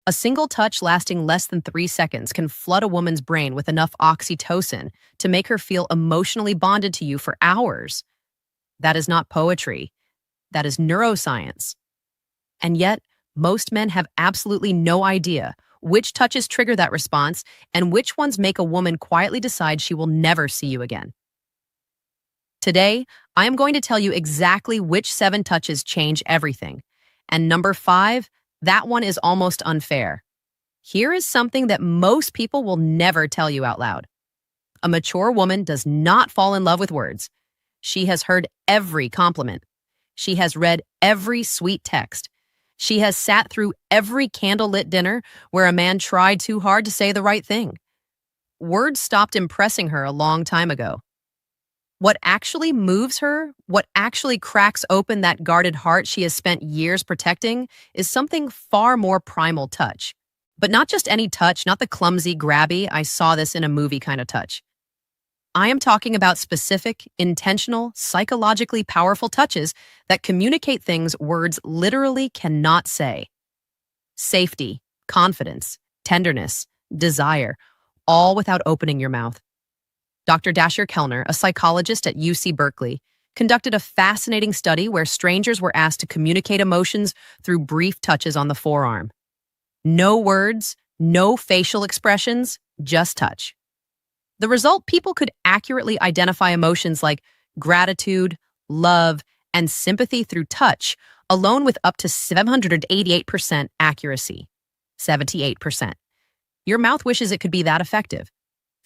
A single touch lasting less than 3 seconds can flood a woman's brain with enough oxytocin to make her feel emotionally bonded to you for hours. That is not poetry. That is neuroscience. And yet, most men have absolutely no idea which touches trigger that response and which ones make a woman quietly decide she will never see you again. Today, I am going to tell you exactly which 7 touches change everything. And number 5, that one is almost unfair. Here is something that most people will never tell you out loud. A mature woman does not fall in love with words. She has heard every compliment. She has read every sweet text. She has sat through every candlelit dinner where a man tried too hard to say the right thing. Words stopped impressing her a long time ago. What actually moves her, what actually cracks open that guarded heart she has spent years protecting, is something far more primal touch. But not just any touch, not the clumsy, grabby, I saw this in a movie kind of touch. I am talking about specific, intentional, psychologically powerful touches that communicate things words literally cannot say. Safety, confidence, tenderness, desire, all without opening your mouth. Dr. Dashiell Kellner, a psychologist at UC Berkeley, conducted a fascinating study where strangers were asked to communicate emotions through brief touches on the forearm. No words, no facial expressions, just touch. The result, people could accurately identify emotions like gratitude, love, and sympathy through touch, alone with up to 788% accuracy. 78%. Your mouth wishes it could be that effective.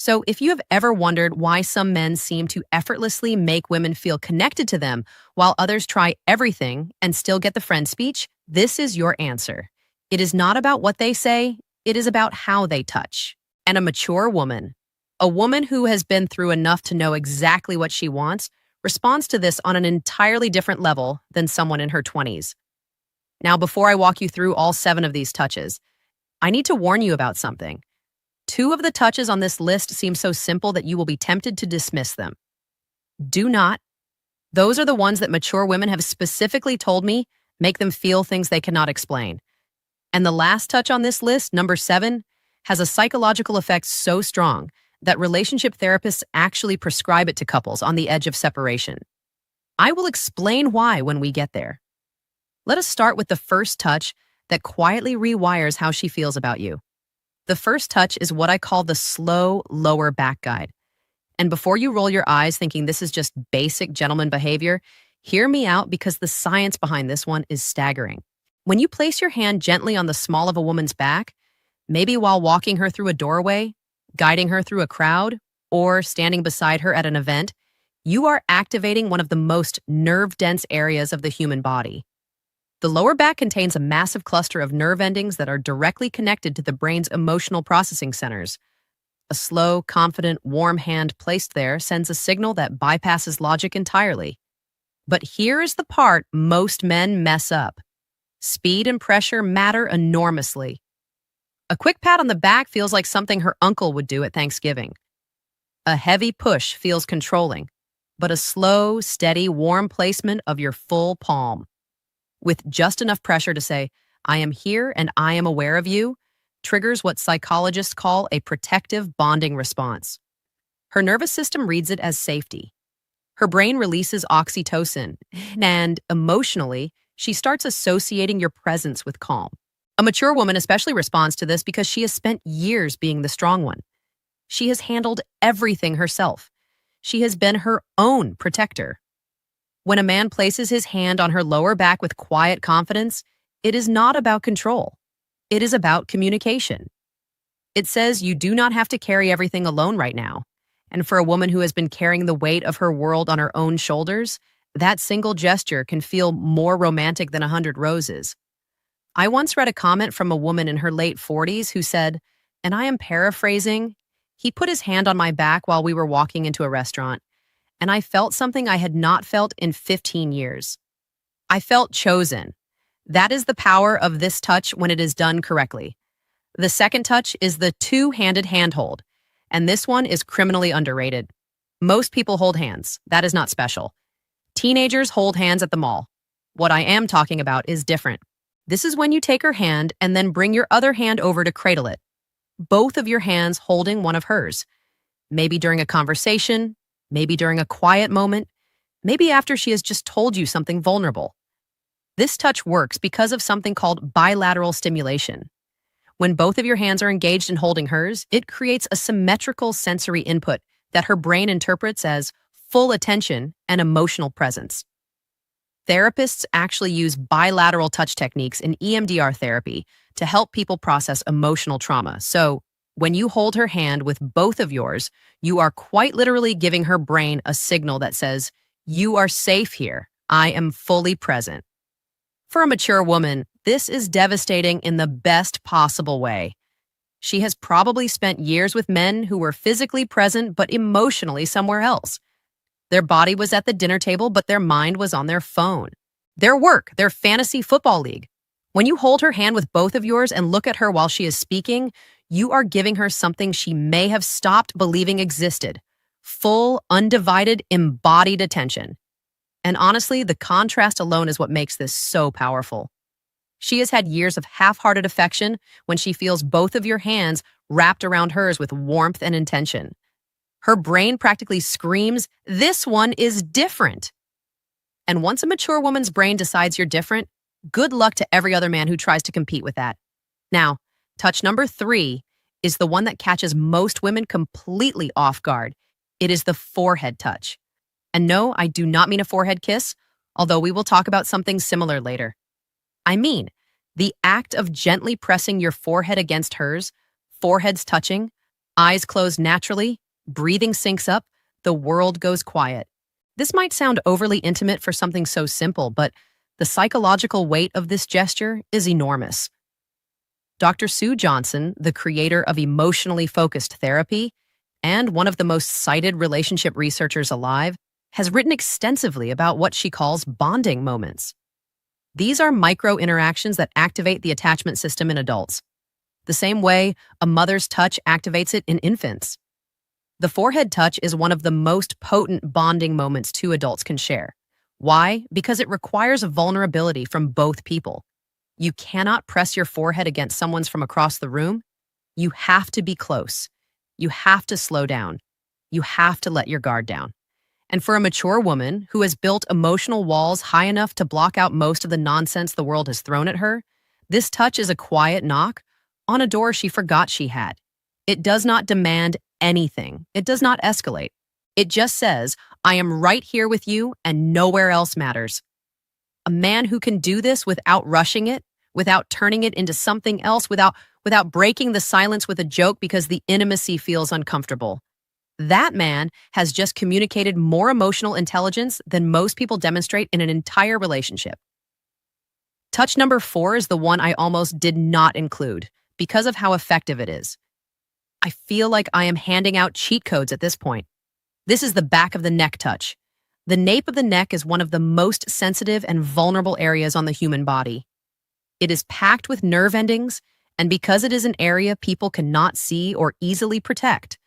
So if you have ever wondered why some men seem to effortlessly make women feel connected to them while others try everything and still get the friend speech, this is your answer. It is not about what they say, it is about how they touch. And a mature woman, a woman who has been through enough to know exactly what she wants, responds to this on an entirely different level than someone in her 20s. Now, before I walk you through all 7 of these touches, I need to warn you about something. 2 of the touches on this list seem so simple that you will be tempted to dismiss them. Do not. Those are the ones that mature women have specifically told me make them feel things they cannot explain. And the last touch on this list, number 7, has a psychological effect so strong that relationship therapists actually prescribe it to couples on the edge of separation. I will explain why when we get there. Let us start with the first touch that quietly rewires how she feels about you. The first touch is what I call the slow lower back guide. And before you roll your eyes thinking this is just basic gentleman behavior, hear me out because the science behind this one is staggering. When you place your hand gently on the small of a woman's back, maybe while walking her through a doorway, guiding her through a crowd, or standing beside her at an event, you are activating one of the most nerve-dense areas of the human body. The lower back contains a massive cluster of nerve endings that are directly connected to the brain's emotional processing centers. A slow, confident, warm hand placed there sends a signal that bypasses logic entirely. But here is the part most men mess up. Speed and pressure matter enormously. A quick pat on the back feels like something her uncle would do at Thanksgiving. A heavy push feels controlling, but a slow, steady, warm placement of your full palm, with just enough pressure to say, I am here and I am aware of you, triggers what psychologists call a protective bonding response. Her nervous system reads it as safety. Her brain releases oxytocin, and emotionally, she starts associating your presence with calm. A mature woman especially responds to this because she has spent years being the strong one. She has handled everything herself. She has been her own protector. When a man places his hand on her lower back with quiet confidence, it is not about control. It is about communication. It says you do not have to carry everything alone right now. And for a woman who has been carrying the weight of her world on her own shoulders, that single gesture can feel more romantic than 100 roses. I once read a comment from a woman in her late 40s who said, and I am paraphrasing, he put his hand on my back while we were walking into a restaurant, and I felt something I had not felt in 15 years. I felt chosen. That is the power of this touch when it is done correctly. The second touch is the two-handed handhold, and this one is criminally underrated. Most people hold hands. That is not special. Teenagers hold hands at the mall. What I am talking about is different. This is when you take her hand and then bring your other hand over to cradle it, both of your hands holding one of hers. Maybe during a conversation, maybe during a quiet moment, maybe after she has just told you something vulnerable. This touch works because of something called bilateral stimulation. When both of your hands are engaged in holding hers, it creates a symmetrical sensory input that her brain interprets as full attention and emotional presence. Therapists actually use bilateral touch techniques in EMDR therapy to help people process emotional trauma. So, when you hold her hand with both of yours, you are quite literally giving her brain a signal that says, "You are safe here. I am fully present." For a mature woman, this is devastating in the best possible way. She has probably spent years with men who were physically present but emotionally somewhere else. Their body was at the dinner table, but their mind was on their phone, their work, their fantasy football league. When you hold her hand with both of yours and look at her while she is speaking, you are giving her something she may have stopped believing existed: full, undivided, embodied attention. And honestly, the contrast alone is what makes this so powerful. She has had years of half-hearted affection when she feels both of your hands wrapped around hers with warmth and intention. Her brain practically screams, "This one is different." And once a mature woman's brain decides you're different, good luck to every other man who tries to compete with that. Now, touch number 3 is the one that catches most women completely off guard. It is the forehead touch. And no, I do not mean a forehead kiss, although we will talk about something similar later. I mean the act of gently pressing your forehead against hers, foreheads touching, eyes closed naturally, breathing syncs up, the world goes quiet. This might sound overly intimate for something so simple, but the psychological weight of this gesture is enormous. Dr. Sue Johnson, the creator of emotionally focused therapy and one of the most cited relationship researchers alive, has written extensively about what she calls bonding moments. These are micro-interactions that activate the attachment system in adults, the same way a mother's touch activates it in infants. The forehead touch is one of the most potent bonding moments two adults can share. Why? Because it requires a vulnerability from both people. You cannot press your forehead against someone's from across the room. You have to be close. You have to slow down. You have to let your guard down. And for a mature woman who has built emotional walls high enough to block out most of the nonsense the world has thrown at her, this touch is a quiet knock on a door she forgot she had. It does not demand anything. It does not escalate. It just says, "I am right here with you and nowhere else matters." A man who can do this without rushing it, without turning it into something else, without breaking the silence with a joke because the intimacy feels uncomfortable. That man has just communicated more emotional intelligence than most people demonstrate in an entire relationship. Touch number 4 is the one I almost did not include because of how effective it is. I feel like I am handing out cheat codes at this point. This is the back of the neck touch. The nape of the neck is one of the most sensitive and vulnerable areas on the human body. It is packed with nerve endings, and because it is an area people cannot see or easily protect,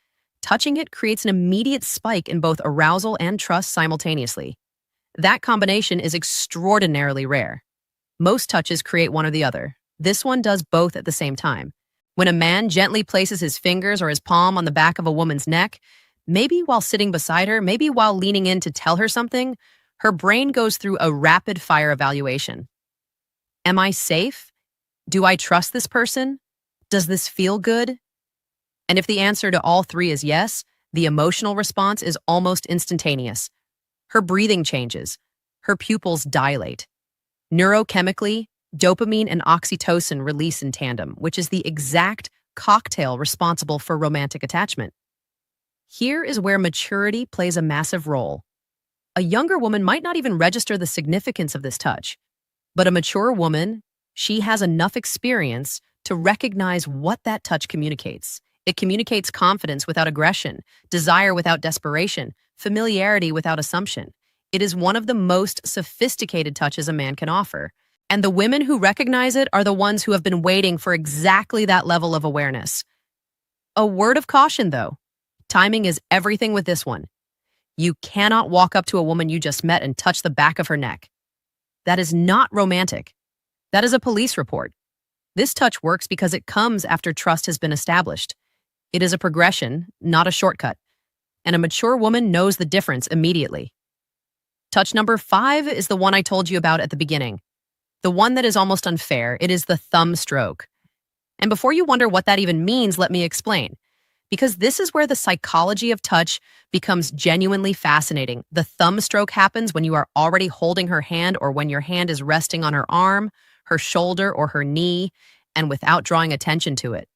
touching it creates an immediate spike in both arousal and trust simultaneously. That combination is extraordinarily rare. Most touches create one or the other. This one does both at the same time. When a man gently places his fingers or his palm on the back of a woman's neck, maybe while sitting beside her, maybe while leaning in to tell her something, her brain goes through a rapid-fire evaluation. Am I safe? Do I trust this person? Does this feel good? And if the answer to all 3 is yes, the emotional response is almost instantaneous. Her breathing changes. Her pupils dilate. Neurochemically, dopamine and oxytocin release in tandem, which is the exact cocktail responsible for romantic attachment. Here is where maturity plays a massive role. A younger woman might not even register the significance of this touch, but a mature woman, she has enough experience to recognize what that touch communicates. It communicates confidence without aggression, desire without desperation, familiarity without assumption. It is one of the most sophisticated touches a man can offer. And the women who recognize it are the ones who have been waiting for exactly that level of awareness. A word of caution, though. Timing is everything with this one. You cannot walk up to a woman you just met and touch the back of her neck. That is not romantic. That is a police report. This touch works because it comes after trust has been established. It is a progression, not a shortcut. And a mature woman knows the difference immediately. Touch number 5 is the one I told you about at the beginning. The one that is almost unfair. It is the thumb stroke. And before you wonder what that even means, let me explain. Because this is where the psychology of touch becomes genuinely fascinating. The thumb stroke happens when you are already holding her hand or when your hand is resting on her arm, her shoulder, or her knee, and without drawing attention to it.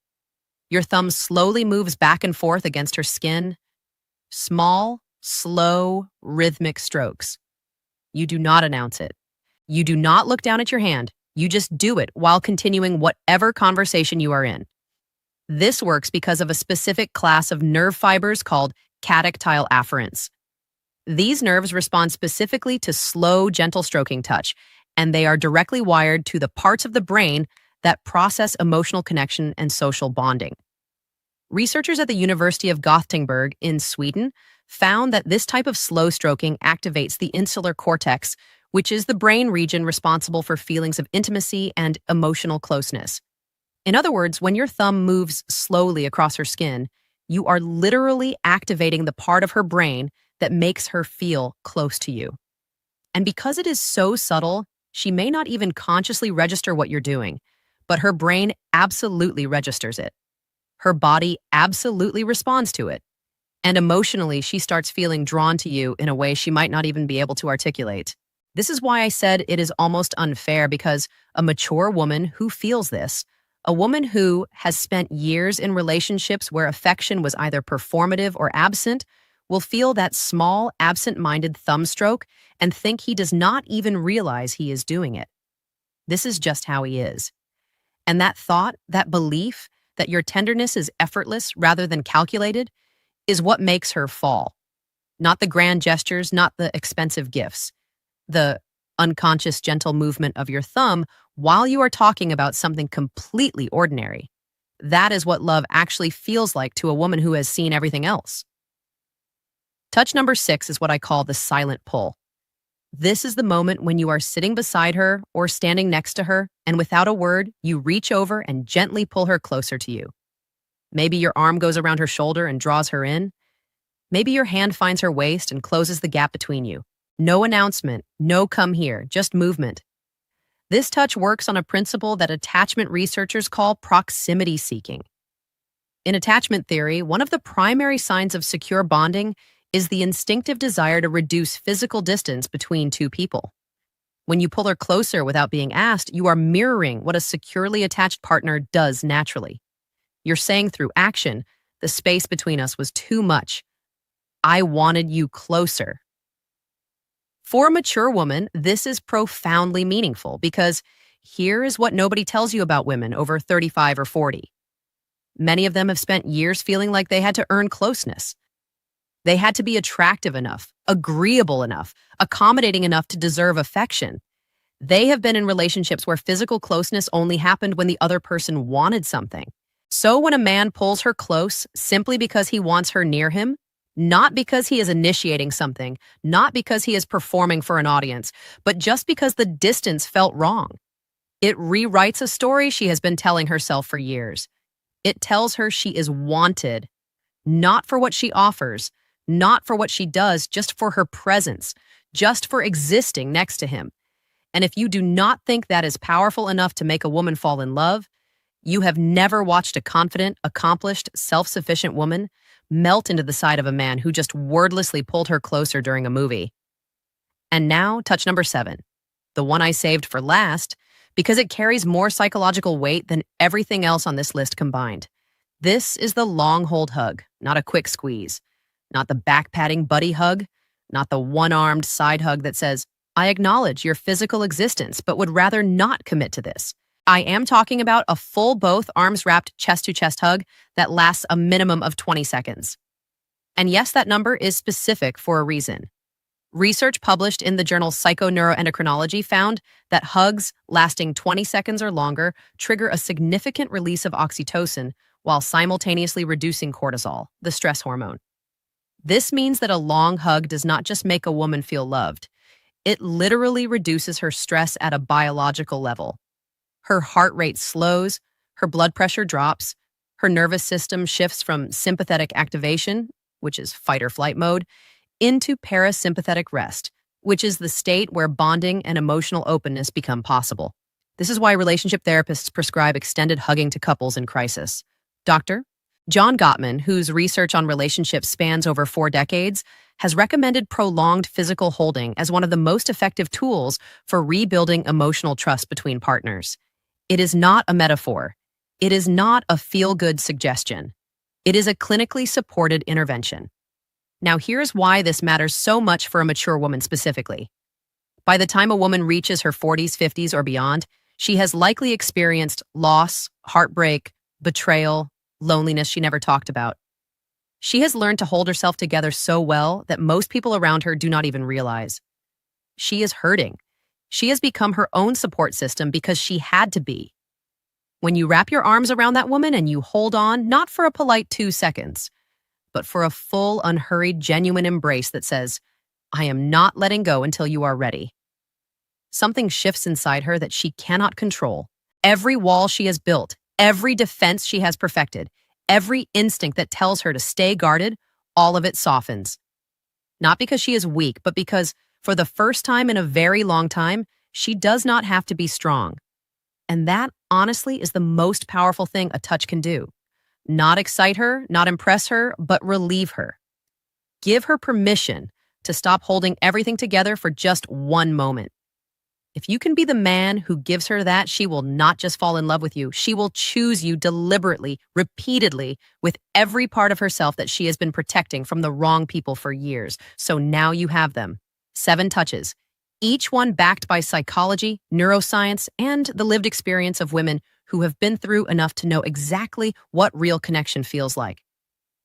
Your thumb slowly moves back and forth against her skin. Small, slow, rhythmic strokes. You do not announce it. You do not look down at your hand. You just do it while continuing whatever conversation you are in. This works because of a specific class of nerve fibers called catectile afferents. These nerves respond specifically to slow, gentle stroking touch, and they are directly wired to the parts of the brain that process emotional connection and social bonding. Researchers at the University of Gothenburg in Sweden found that this type of slow stroking activates the insular cortex, which is the brain region responsible for feelings of intimacy and emotional closeness. In other words, when your thumb moves slowly across her skin, you are literally activating the part of her brain that makes her feel close to you. And because it is so subtle, she may not even consciously register what you're doing, but her brain absolutely registers it. Her body absolutely responds to it. And emotionally, she starts feeling drawn to you in a way she might not even be able to articulate. This is why I said it is almost unfair, because a mature woman who feels this, a woman who has spent years in relationships where affection was either performative or absent, will feel that small, absent-minded thumb stroke and think he does not even realize he is doing it. This is just how he is. And that thought, that belief, that your tenderness is effortless rather than calculated, is what makes her fall. Not the grand gestures, not the expensive gifts. The unconscious, gentle movement of your thumb while you are talking about something completely ordinary. That is what love actually feels like to a woman who has seen everything else. Touch number 6 is what I call the silent pull. This is the moment when you are sitting beside her or standing next to her, and without a word, you reach over and gently pull her closer to you. Maybe your arm goes around her shoulder and draws her in. Maybe your hand finds her waist and closes the gap between you. No announcement, no come here, just movement. This touch works on a principle that attachment researchers call proximity seeking. In attachment theory, one of the primary signs of secure bonding is the instinctive desire to reduce physical distance between two people. When you pull her closer without being asked, you are mirroring what a securely attached partner does naturally. You're saying through action, the space between us was too much. I wanted you closer. For a mature woman, this is profoundly meaningful because here is what nobody tells you about women over 35 or 40. Many of them have spent years feeling like they had to earn closeness. They had to be attractive enough, agreeable enough, accommodating enough to deserve affection. They have been in relationships where physical closeness only happened when the other person wanted something. So when a man pulls her close simply because he wants her near him, not because he is initiating something, not because he is performing for an audience, but just because the distance felt wrong. It rewrites a story she has been telling herself for years. It tells her she is wanted, not for what she offers, not for what she does, just for her presence, just for existing next to him. And if you do not think that is powerful enough to make a woman fall in love, you have never watched a confident, accomplished, self-sufficient woman melt into the side of a man who just wordlessly pulled her closer during a movie. And now, touch number 7, the one I saved for last, because it carries more psychological weight than everything else on this list combined. This is the long hold hug, not a quick squeeze, not the back-patting buddy hug, not the one-armed side hug that says, I acknowledge your physical existence, but would rather not commit to this. I am talking about a full both arms-wrapped chest-to-chest hug that lasts a minimum of 20 seconds. And yes, that number is specific for a reason. Research published in the journal Psychoneuroendocrinology found that hugs lasting 20 seconds or longer trigger a significant release of oxytocin while simultaneously reducing cortisol, the stress hormone. This means that a long hug does not just make a woman feel loved. It literally reduces her stress at a biological level. Her heart rate slows, her blood pressure drops, her nervous system shifts from sympathetic activation, which is fight or flight mode, into parasympathetic rest, which is the state where bonding and emotional openness become possible. This is why relationship therapists prescribe extended hugging to couples in crisis. Dr. John Gottman, whose research on relationships spans over 4 decades, has recommended prolonged physical holding as one of the most effective tools for rebuilding emotional trust between partners. It is not a metaphor. It is not a feel-good suggestion. It is a clinically supported intervention. Now, here's why this matters so much for a mature woman specifically. By the time a woman reaches her 40s, 50s, or beyond, she has likely experienced loss, heartbreak, betrayal, loneliness she never talked about. She has learned to hold herself together so well that most people around her do not even realize. She is hurting. She has become her own support system because she had to be. When you wrap your arms around that woman and you hold on, not for a polite 2 seconds, but for a full, unhurried, genuine embrace that says, I am not letting go until you are ready. Something shifts inside her that she cannot control. Every wall she has built, every defense she has perfected, every instinct that tells her to stay guarded, all of it softens. Not because she is weak, but because, for the first time in a very long time, she does not have to be strong. And that, honestly, is the most powerful thing a touch can do. Not excite her, not impress her, but relieve her. Give her permission to stop holding everything together for just one moment. If you can be the man who gives her that, she will not just fall in love with you. She will choose you deliberately, repeatedly, with every part of herself that she has been protecting from the wrong people for years. So now you have them. 7 touches, each one backed by psychology, neuroscience, and the lived experience of women who have been through enough to know exactly what real connection feels like.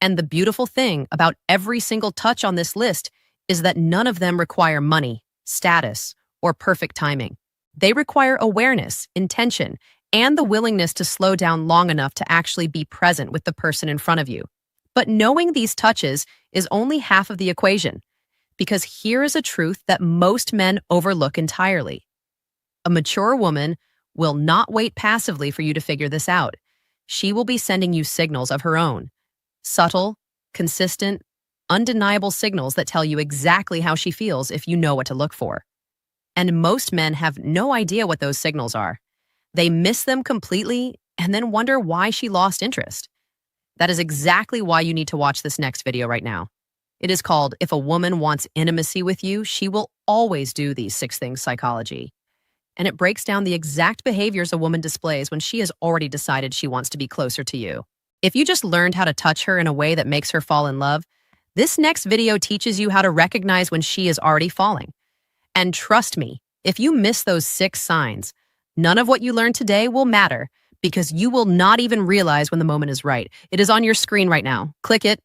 And the beautiful thing about every single touch on this list is that none of them require money, status, or perfect timing. They require awareness, intention, and the willingness to slow down long enough to actually be present with the person in front of you. But knowing these touches is only half of the equation, because here is a truth that most men overlook entirely. A mature woman will not wait passively for you to figure this out. She will be sending you signals of her own. Subtle, consistent, undeniable signals that tell you exactly how she feels if you know what to look for. And most men have no idea what those signals are. They miss them completely and then wonder why she lost interest. That is exactly why you need to watch this next video right now. It is called If a Woman Wants Intimacy with You, She Will Always Do These 6 Things Psychology. And it breaks down the exact behaviors a woman displays when she has already decided she wants to be closer to you. If you just learned how to touch her in a way that makes her fall in love, this next video teaches you how to recognize when she is already falling. And trust me, if you miss those 6 signs, none of what you learned today will matter because you will not even realize when the moment is right. It is on your screen right now. Click it,